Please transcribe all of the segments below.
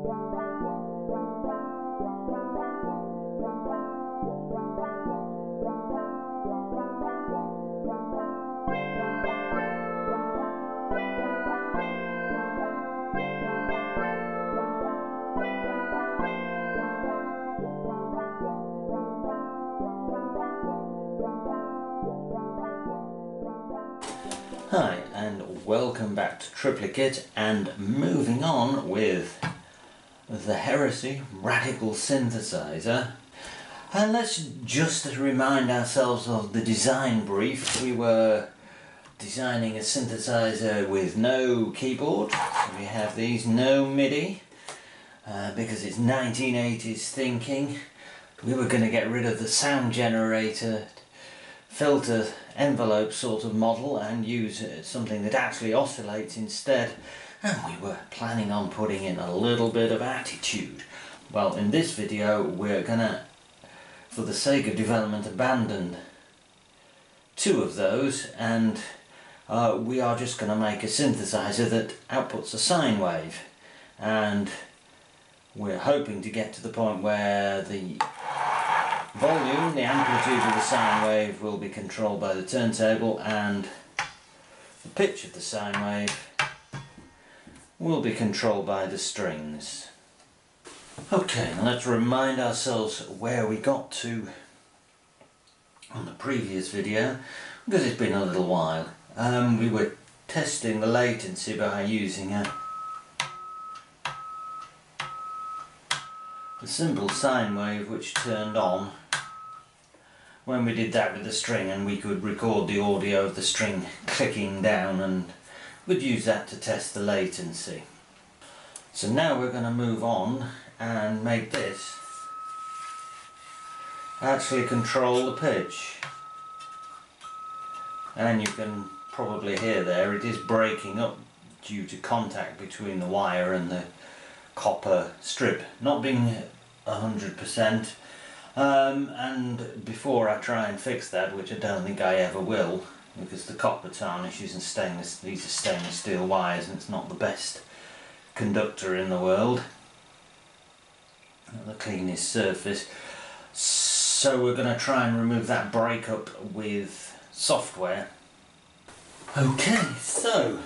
Hi and welcome back to Triplicate, and moving on with the Heresy Radical Synthesizer. And let's just remind ourselves of the design brief. We were designing a synthesizer with no keyboard. So we have these, no MIDI, because it's 1980s thinking. We were going to get rid of the sound generator filter envelope sort of model and use something that actually oscillates instead, and we were planning on putting in a little bit of attitude. Well, in this video we're gonna, for the sake of development, abandon two of those, and we are just going to make a synthesizer that outputs a sine wave, and we're hoping to get to the point where the volume, the amplitude of the sine wave, will be controlled by the turntable, and the pitch of the sine wave will be controlled by the strings. Okay, now let's remind ourselves where we got to on the previous video, because it's been a little while. We were testing the latency by using a simple sine wave which turned on when we did that with the string, and we could record the audio of the string clicking down, and we'd use that to test the latency. So now we're going to move on and make this actually control the pitch, and you can probably hear there it is breaking up due to contact between the wire and the copper strip not being 100%. And before I try and fix that, which I don't think I ever will, because the copper tarnishes, and these are stainless steel wires, and it's not the best conductor in the world, not the cleanest surface. So we're going to try and remove that breakup with software. Okay, so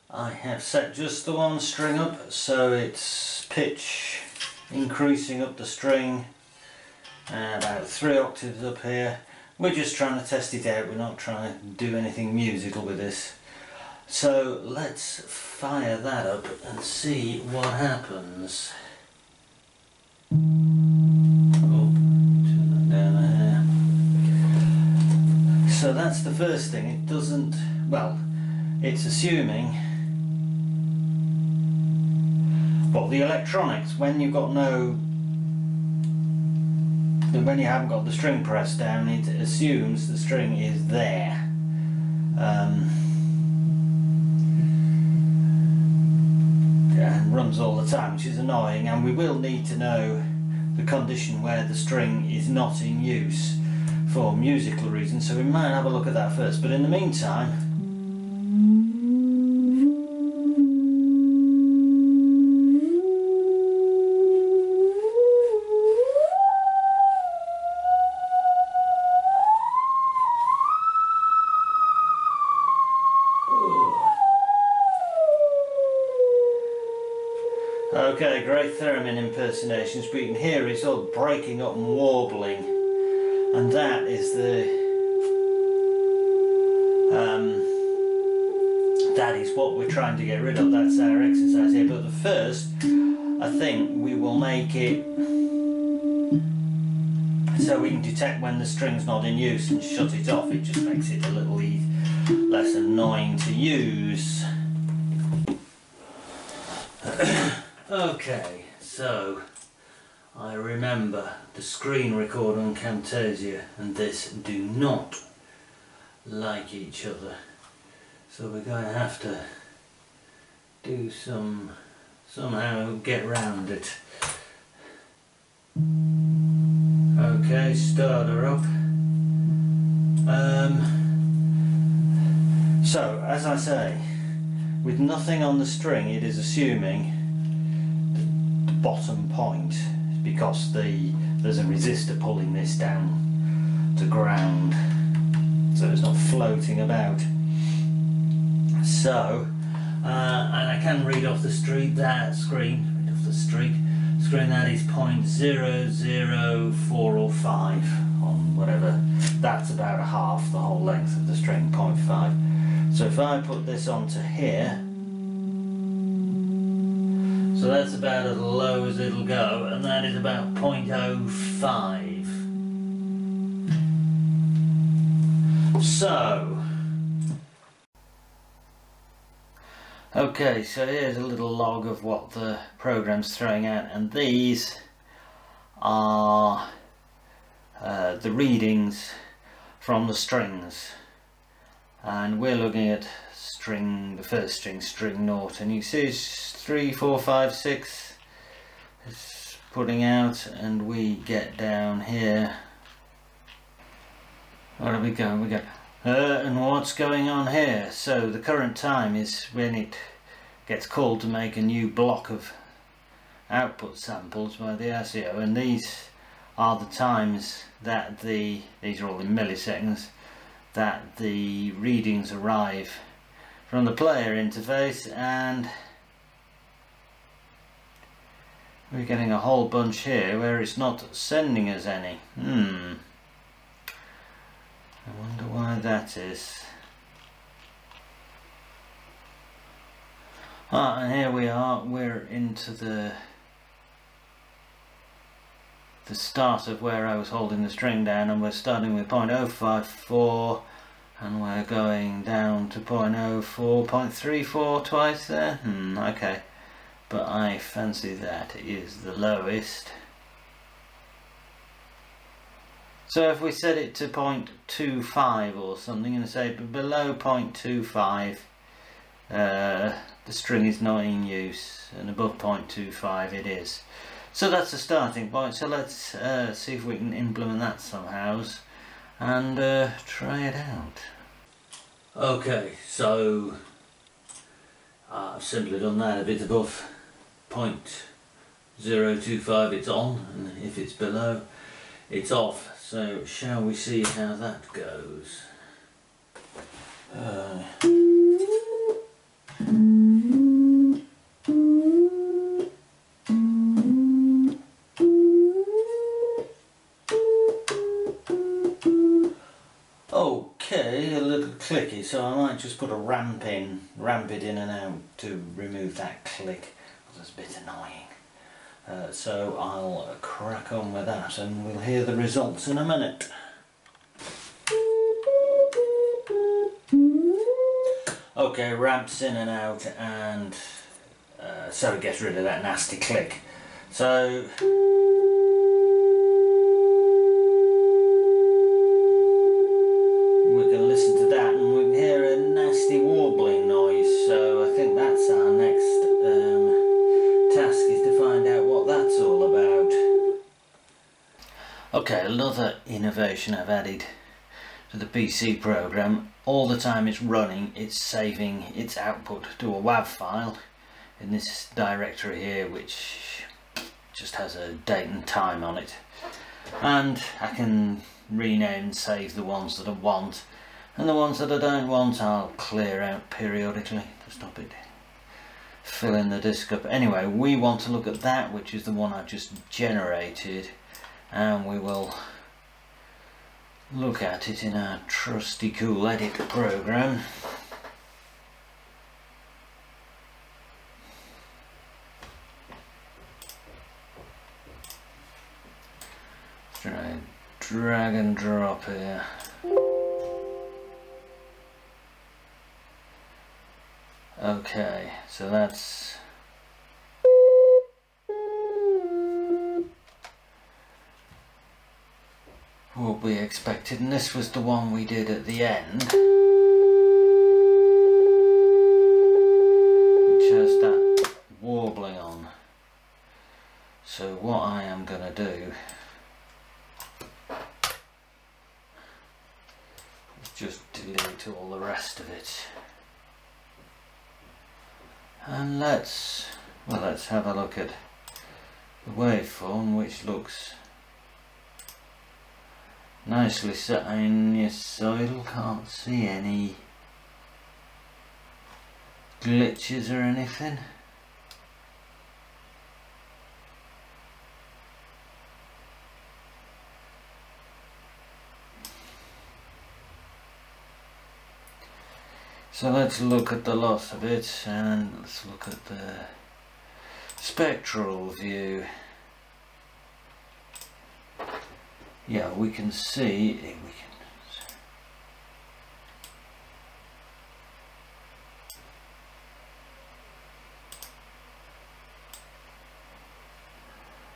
I have set just the one string up, so it's pitch increasing up the string about 3 octaves up here. We're just trying to test it out, we're not trying to do anything musical with this. So let's fire that up and see what happens. Oh, turn that down there. So that's the first thing. It doesn't, well, it's assuming, well, the electronics, when you've got when you haven't got the string pressed down, it assumes the string is there. And runs all the time, which is annoying, and we will need to know the condition where the string is not in use for musical reasons, so we might have a look at that first. But in the meantime, okay, great theremin impersonations, but you can hear it's all breaking up and warbling, and that is that is what we're trying to get rid of. That's our exercise here. But the first, I think we will make it so we can detect when the string's not in use and shut it off. It just makes it a little less annoying to use. Okay, so I remember the screen recorder and Camtasia and this do not like each other, so we're going to have to do somehow get round it. Okay, start her up. So as I say, with nothing on the string, it is assuming the bottom point, because there's a resistor pulling this down to ground, so it's not floating about. So, and I can read off the screen that is 0.004 or 5 on whatever. That's about a half the whole length of the string, 0.5. So if I put this onto here, so that's about as low as it'll go, and that is about 0.05. So, okay, so here's a little log of what the program's throwing out, and these are the readings from the strings, and we're looking at the first string, string 0, and you see it's 3, 4, 5, 6 it's putting out, and we get down here. Where do we go? And what's going on here? So the current time is when it gets called to make a new block of output samples by the RCO, and these are the times that these are all in milliseconds, that the readings arrive from the player interface, and we're getting a whole bunch here where it's not sending us any. I wonder why that is. And here we are, we're into the start of where I was holding the string down, and we're starting with 0.054 and we're going down to 0.04, 0.34 twice there. Okay, but I fancy that is the lowest. So if we set it to 0.25 or something, and say below 0.25 the string is not in use, and above 0.25 it is. So that's a starting point. So let's see if we can implement that somehow and try it out. Okay, so I've simply done that. If it's above 0.025 it's on, and if it's below it's off. So shall we see how that goes? Okay, a little clicky, so I might just put a ramp it in and out to remove that click. That's a bit annoying. So I'll crack on with that, and we'll hear the results in a minute. Okay, ramps in and out, and so it gets rid of that nasty click. So we can listen to that, and we can hear a nasty warbling noise. So I think that's our next task, is to find out what that's all about. Okay, another innovation I've added to the PC program. All the time it's running, it's saving its output to a WAV file in this directory here, which just has a date and time on it, and I can rename and save the ones that I want, and the ones that I don't want I'll clear out periodically to stop it filling the disk up. Anyway, we want to look at that, which is the one I've just generated, and we will look at it in our trusty cool edit program. Try drag and drop here. Okay, so that's what we expected, and this was the one we did at the end, which has that warbling on. So what I am going to do is just delete all the rest of it. And let's have a look at the waveform, which looks nicely sinusoidal. Can't see any glitches or anything. So let's look at the loss of it, and let's look at the spectral view. Yeah, we can see,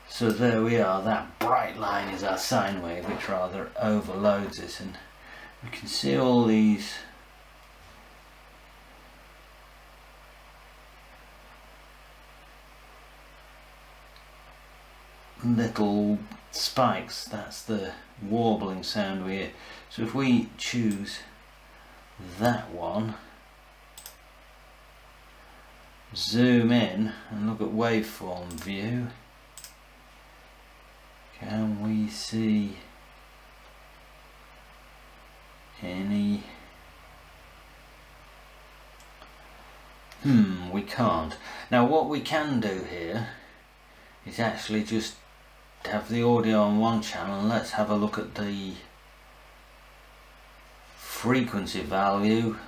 so there we are, that bright line is our sine wave, which rather overloads it, and we can see all these little spikes. That's the warbling sound we hear. So if we choose that one, zoom in and look at waveform view, can we see any? We can't. Now what we can do here is actually just have the audio on one channel, and let's have a look at the frequency value,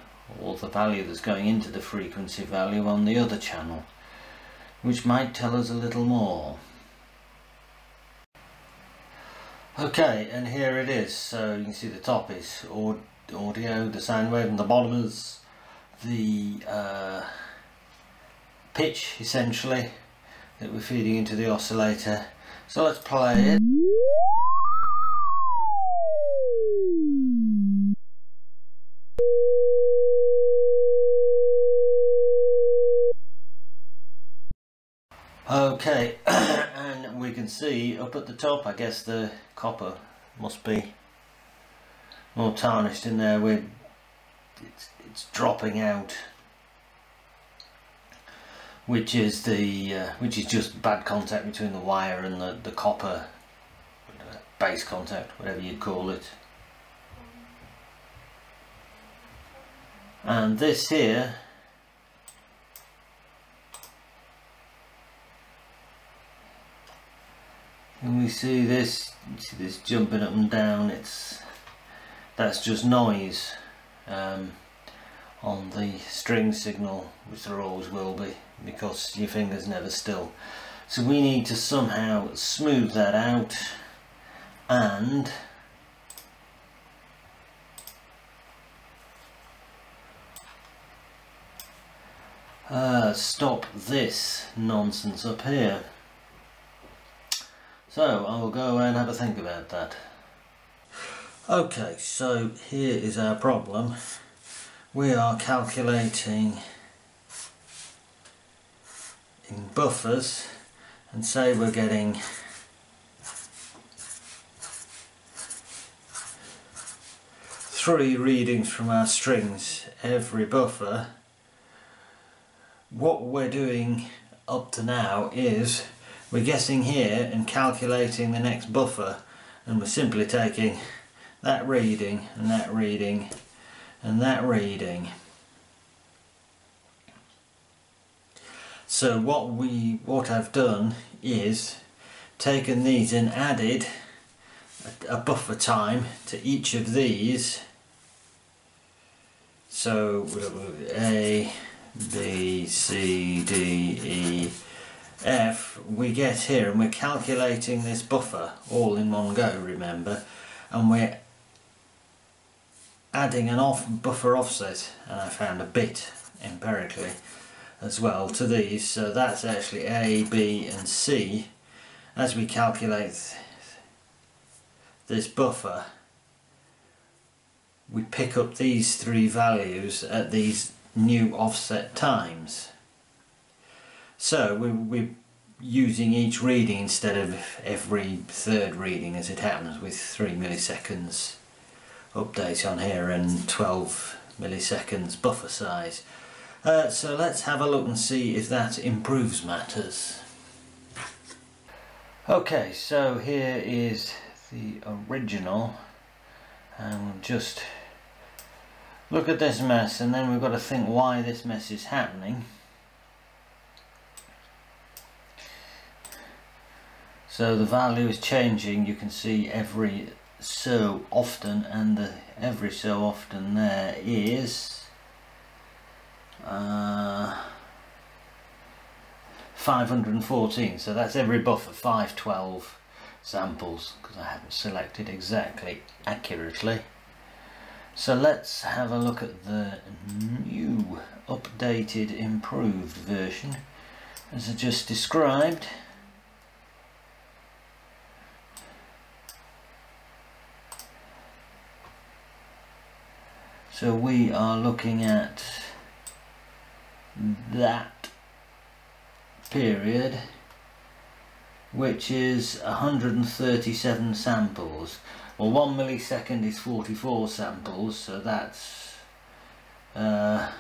or the value that's going into the frequency value on the other channel, which might tell us a little more. Okay, and here it is. So you can see the top is audio, the sine wave, and the bottom is the pitch, essentially, that we're feeding into the oscillator. So let's play it. Okay, and we can see up at the top, I guess the copper must be more tarnished in there. It's dropping out, which is just bad contact between the wire and the copper, base contact, whatever you call it. And this here, and we see this jumping up and down. That's just noise on the string signal, which there always will be, because your finger's never still. So we need to somehow smooth that out and stop this nonsense up here. So I will go away and have a think about that. Okay, so here is our problem. We are calculating in buffers, and say we're getting three readings from our strings every buffer. What we're doing up to now is we're guessing here and calculating the next buffer, and we're simply taking that reading and that reading and that reading. So what I've done is taken these and added a buffer time to each of these. So A, B, C, D, E, F we get here, and we're calculating this buffer all in one go, remember, and we're adding an buffer offset, and I found a bit empirically as well to these. So that's actually A, B and C. As we calculate this buffer, we pick up these three values at these new offset times. So we're using each reading instead of every third reading, as it happens with 3 milliseconds update on here and 12 milliseconds buffer size. So let's have a look and see if that improves matters. Okay, so here is the original, and we'll just look at this mess, and then we've got to think why this mess is happening. So the value is changing, you can see every so often, and the every so often there is 514, so that's every buffer, 512 samples, because I haven't selected exactly accurately. So let's have a look at the new, updated, improved version as I just described. So we are looking at that period, which is 137 samples. Well, 1 millisecond is 44 samples, so that's about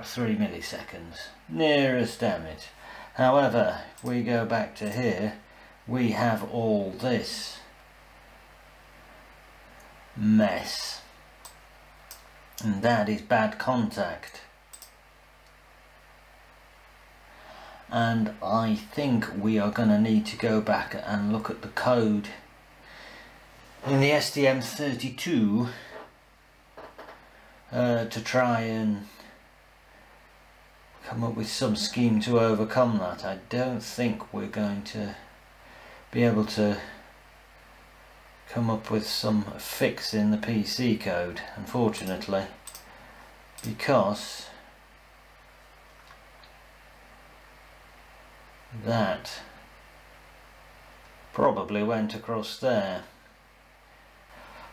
3 milliseconds, nearest damn it. However, if we go back to here, we have all this mess, and that is bad contact. And I think we are going to need to go back and look at the code in the STM32 to try and come up with some scheme to overcome that. I don't think we're going to be able to come up with some fix in the PC code, unfortunately, because that probably went across there.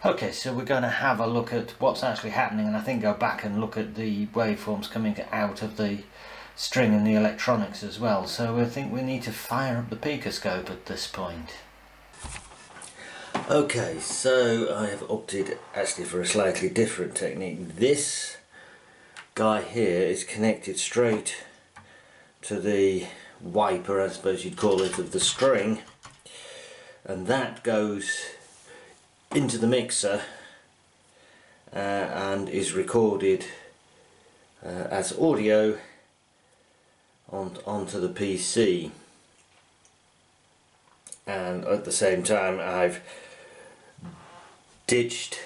Okay, so we're going to have a look at what's actually happening, and I think go back and look at the waveforms coming out of the string and the electronics as well. So I think we need to fire up the picoscope at this point. Okay, so I have opted actually for a slightly different technique. This guy here is connected straight to the wiper, I suppose you'd call it, of the string, and that goes into the mixer and is recorded as audio onto the PC. And at the same time I've ditched,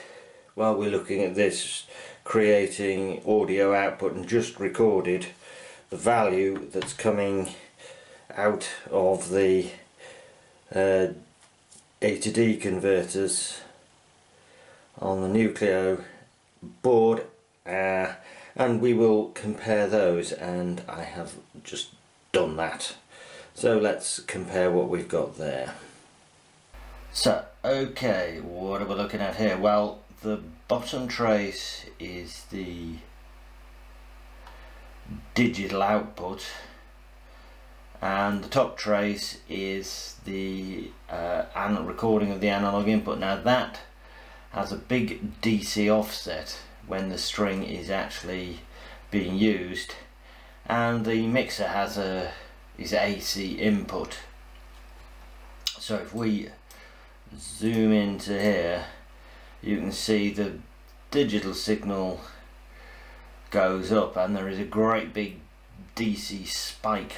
while we're looking at this, creating audio output and just recorded the value that's coming out of the A to D converters on the Nucleo board, and we will compare those, and I have just done that. So let's compare what we've got there. So okay, what are we looking at here? Well, the bottom trace is the digital output, and the top trace is the recording of the analog input. Now that has a big DC offset when the string is actually being used, and the mixer has is AC input. So if we zoom into here, you can see the digital signal goes up, and there is a great big DC spike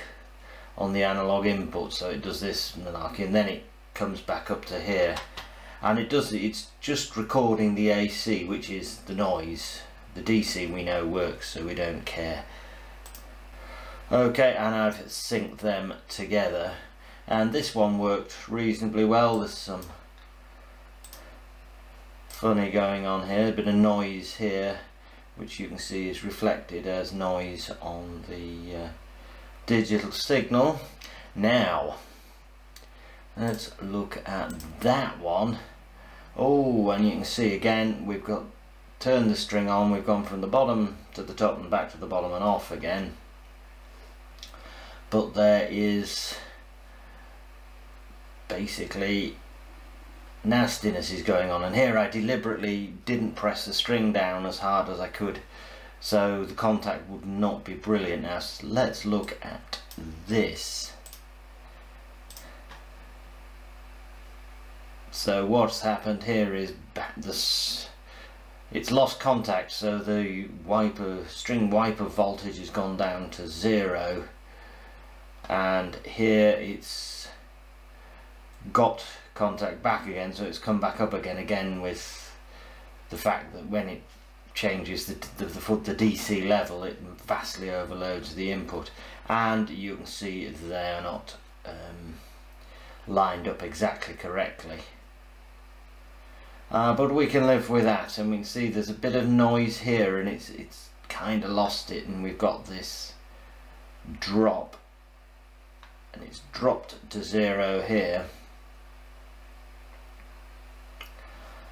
on the analog input, so it does this malarkey, and then it comes back up to here, and it's just recording the AC, which is the noise. The DC we know works, so we don't care. Okay, and I've synced them together, and this one worked reasonably well. There's some funny going on here, a bit of noise here, which you can see is reflected as noise on the digital signal. Now let's look at that one. Oh, and you can see again we've got turned the string on, we've gone from the bottom to the top and back to the bottom and off again, but there is basically nastiness is going on, and here I deliberately didn't press the string down as hard as I could, so the contact would not be brilliant. Now let's look at this. So what's happened here is it's lost contact, so the string wiper voltage has gone down to 0, and here it's got contact back again, so it's come back up again with the fact that when it changes the DC level, it vastly overloads the input, and you can see they are not lined up exactly correctly. But we can live with that, and we can see there's a bit of noise here, and it's kind of lost it, and we've got this drop, and it's dropped to 0 here,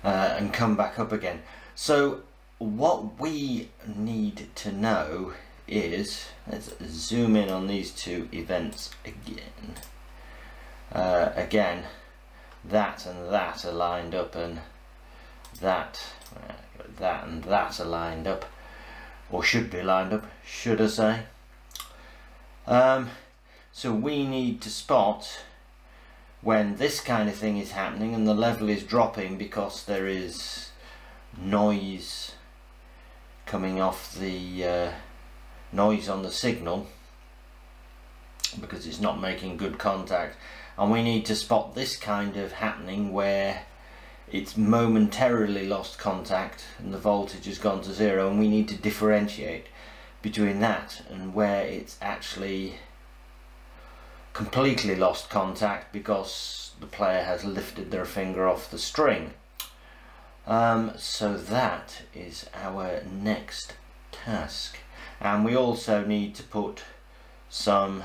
and come back up again. So what we need to know is, let's zoom in on these two events again. Again, that and that are lined up, and that and that are lined up, or should be lined up, should I say. So we need to spot when this kind of thing is happening and the level is dropping because there is noise coming off the noise on the signal, because it's not making good contact, and we need to spot this kind of happening where it's momentarily lost contact and the voltage has gone to 0, and we need to differentiate between that and where it's actually completely lost contact because the player has lifted their finger off the string. So that is our next task, and we also need to put some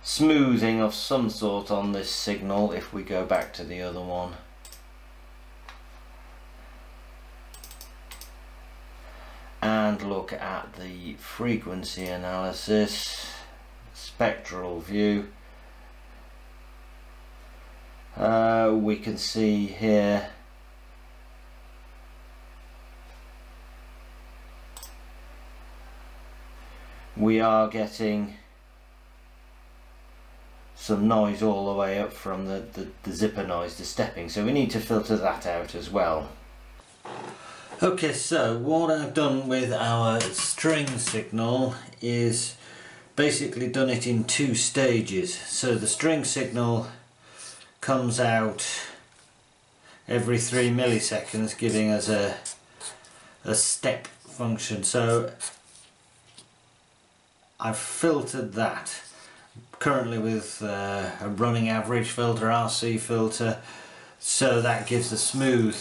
smoothing of some sort on this signal if we go back to the other one. And look at the frequency analysis, spectral view. We can see here we are getting some noise all the way up from the zipper noise, the stepping, so we need to filter that out as well. Okay, so what I've done with our string signal is basically done it in 2 stages. So the string signal comes out every 3 milliseconds, giving us a step function. So I've filtered that currently with a running average filter, RC filter, so that gives a smooth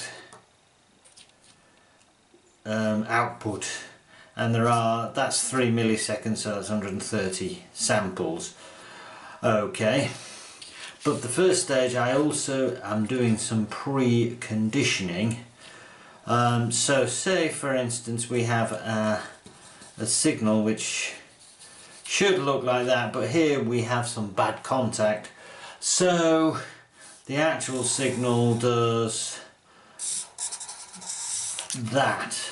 output, and that's 3 milliseconds, so that's 130 samples. Okay, but the first stage I also am doing some pre-conditioning. So say for instance we have a signal which should look like that, but here we have some bad contact, so the actual signal does that.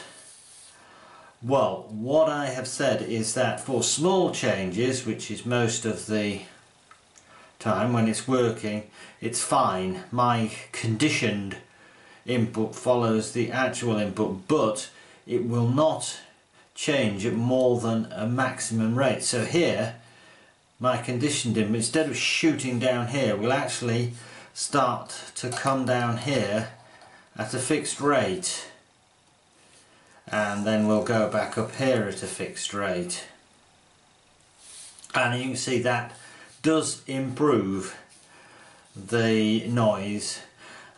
Well, what I have said is that for small changes, which is most of the time when it's working, it's fine. My conditioned input follows the actual input, but it will not change at more than a maximum rate. So here my conditioned input, instead of shooting down here, will actually start to come down here at a fixed rate, and then we'll go back up here at a fixed rate, and you can see that does improve the noise.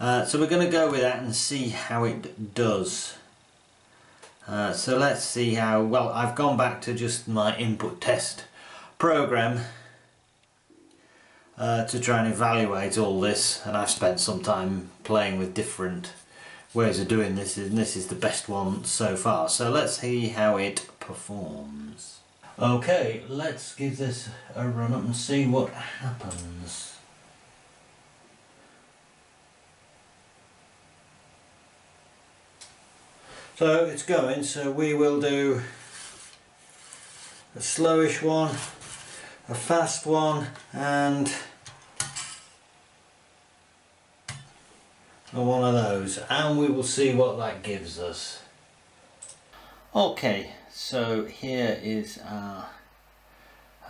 So we're going to go with that and see how it does. So let's see how well. I've gone back to just my input test program to try and evaluate all this, and I've spent some time playing with different ways of doing this, and this is the best one so far. So let's see how it performs. Okay, let's give this a run up and see what happens. So it's going, so we will do a slowish one, a fast one, and one of those, and we will see what that gives us. Okay, so here is our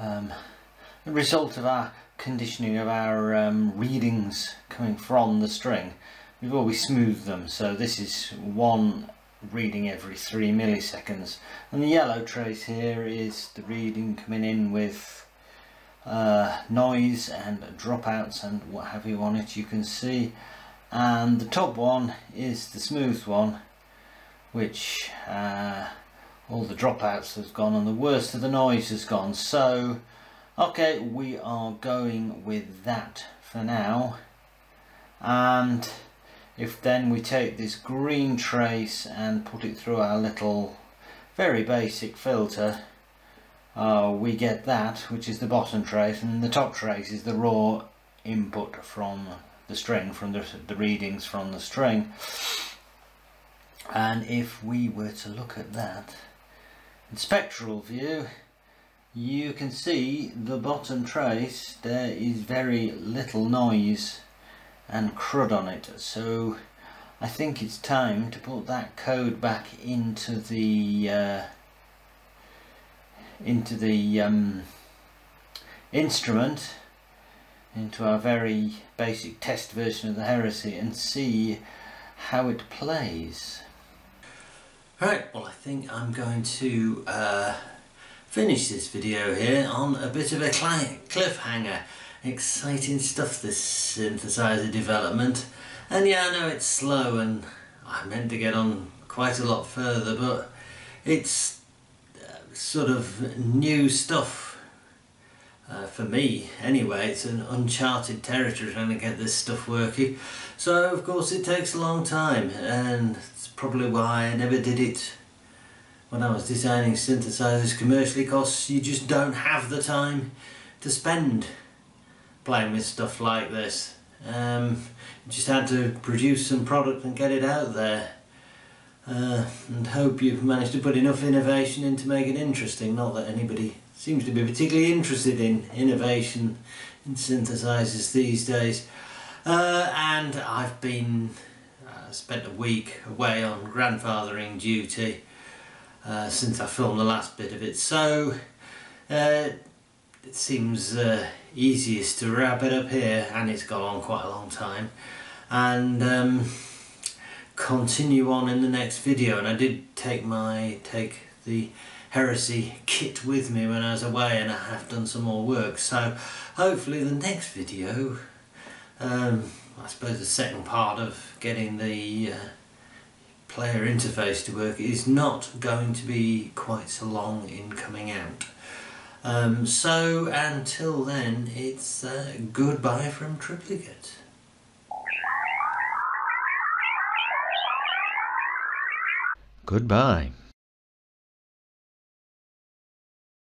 the result of our conditioning of our readings coming from the string. We've always smoothed them, so this is one reading every 3 milliseconds, and the yellow trace here is the reading coming in with noise and dropouts and what have you on it, you can see, and the top one is the smooth one, which all the dropouts has gone and the worst of the noise has gone. So okay, we are going with that for now, and if then we take this green trace and put it through our little very basic filter, we get that, which is the bottom trace, and the top trace is the raw input from the string, from the readings from the string. And if we were to look at that in spectral view, you can see the bottom trace, there is very little noise and crud on it, so I think it's time to put that code back into the instrument, into our very basic test version of the Heresy, and see how it plays. Right, well, I think I'm going to finish this video here on a bit of a cliffhanger. Exciting stuff, this synthesizer development, and yeah, I know it's slow and I meant to get on quite a lot further, but it's sort of new stuff for me anyway. It's an uncharted territory trying to get this stuff working, so of course it takes a long time, and it's probably why I never did it when I was designing synthesizers commercially, because you just don't have the time to spend playing with stuff like this. You just had to produce some product and get it out there, and hope you've managed to put enough innovation in to make it interesting. Not that anybody seems to be particularly interested in innovation in synthesizers these days. And I've been spent a week away on grandfathering duty since I filmed the last bit of it, so it seems easiest to wrap it up here, and it's gone on quite a long time, and continue on in the next video. And I did take the Heresy kit with me when I was away, and I have done some more work, so hopefully the next video, I suppose the second part of getting the player interface to work, is not going to be quite so long in coming out. So until then, it's goodbye from Triplicate. Goodbye.